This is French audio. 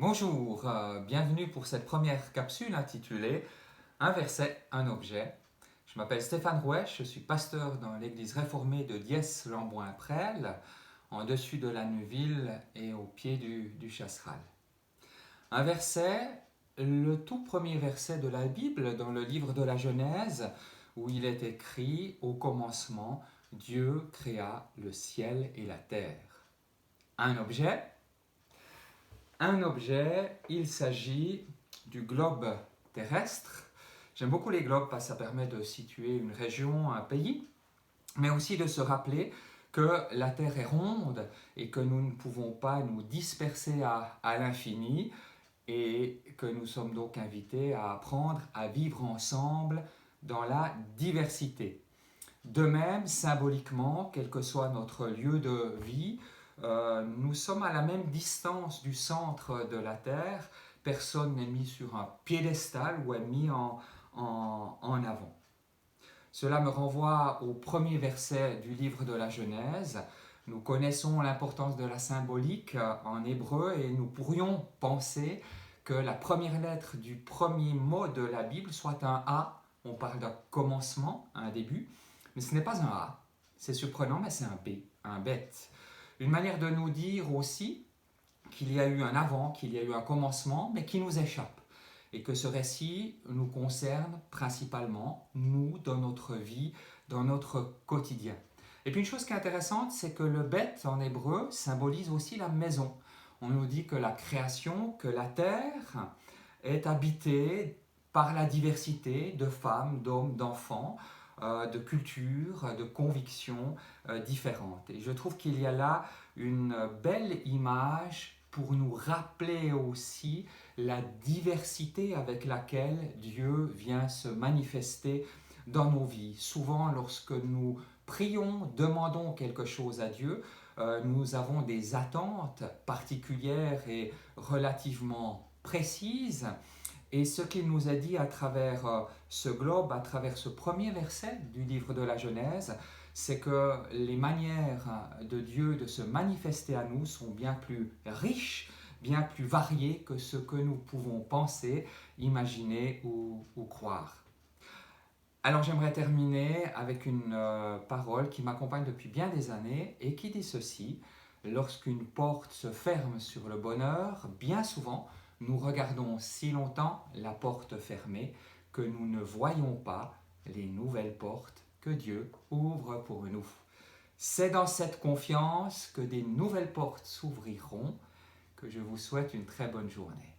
Bonjour, bienvenue pour cette première capsule intitulée Un verset, un objet. Je m'appelle Stéphane Rouet, je suis pasteur dans l'église réformée de Diès-Lamboin-Presles, en dessus de la Neuville et au pied du Chasseral. Un verset, le tout premier verset de la Bible dans le livre de la Genèse, où il est écrit « Au commencement, Dieu créa le ciel et la terre ». Un objet, il s'agit du globe terrestre. J'aime beaucoup les globes parce que ça permet de situer une région, un pays, mais aussi de se rappeler que la Terre est ronde et que nous ne pouvons pas nous disperser à l'infini et que nous sommes donc invités à apprendre à vivre ensemble dans la diversité. De même, symboliquement, quel que soit notre lieu de vie, nous sommes à la même distance du centre de la Terre. Personne n'est mis sur un piédestal ou est mis en avant. Cela me renvoie au premier verset du livre de la Genèse. Nous connaissons l'importance de la symbolique en hébreu et nous pourrions penser que la première lettre du premier mot de la Bible soit un A. On parle d'un commencement, un début, mais ce n'est pas un A. C'est surprenant, mais c'est un B, un bête. Une manière de nous dire aussi qu'il y a eu un avant, qu'il y a eu un commencement, mais qui nous échappe. Et que ce récit nous concerne principalement, nous, dans notre vie, dans notre quotidien. Et puis une chose qui est intéressante, c'est que le bête en hébreu symbolise aussi la maison. On nous dit que la création, que la terre est habitée par la diversité de femmes, d'hommes, d'enfants, de cultures, de convictions différentes. Et je trouve qu'il y a là une belle image pour nous rappeler aussi la diversité avec laquelle Dieu vient se manifester dans nos vies. Souvent, lorsque nous prions, demandons quelque chose à Dieu, nous avons des attentes particulières et relativement précises. Et ce qu'il nous a dit à travers ce globe, à travers ce premier verset du livre de la Genèse, c'est que les manières de Dieu de se manifester à nous sont bien plus riches, bien plus variées que ce que nous pouvons penser, imaginer ou croire. Alors j'aimerais terminer avec une parole qui m'accompagne depuis bien des années et qui dit ceci: lorsqu'une porte se ferme sur le bonheur, bien souvent, nous regardons si longtemps la porte fermée que nous ne voyons pas les nouvelles portes que Dieu ouvre pour nous. C'est dans cette confiance que des nouvelles portes s'ouvriront que je vous souhaite une très bonne journée.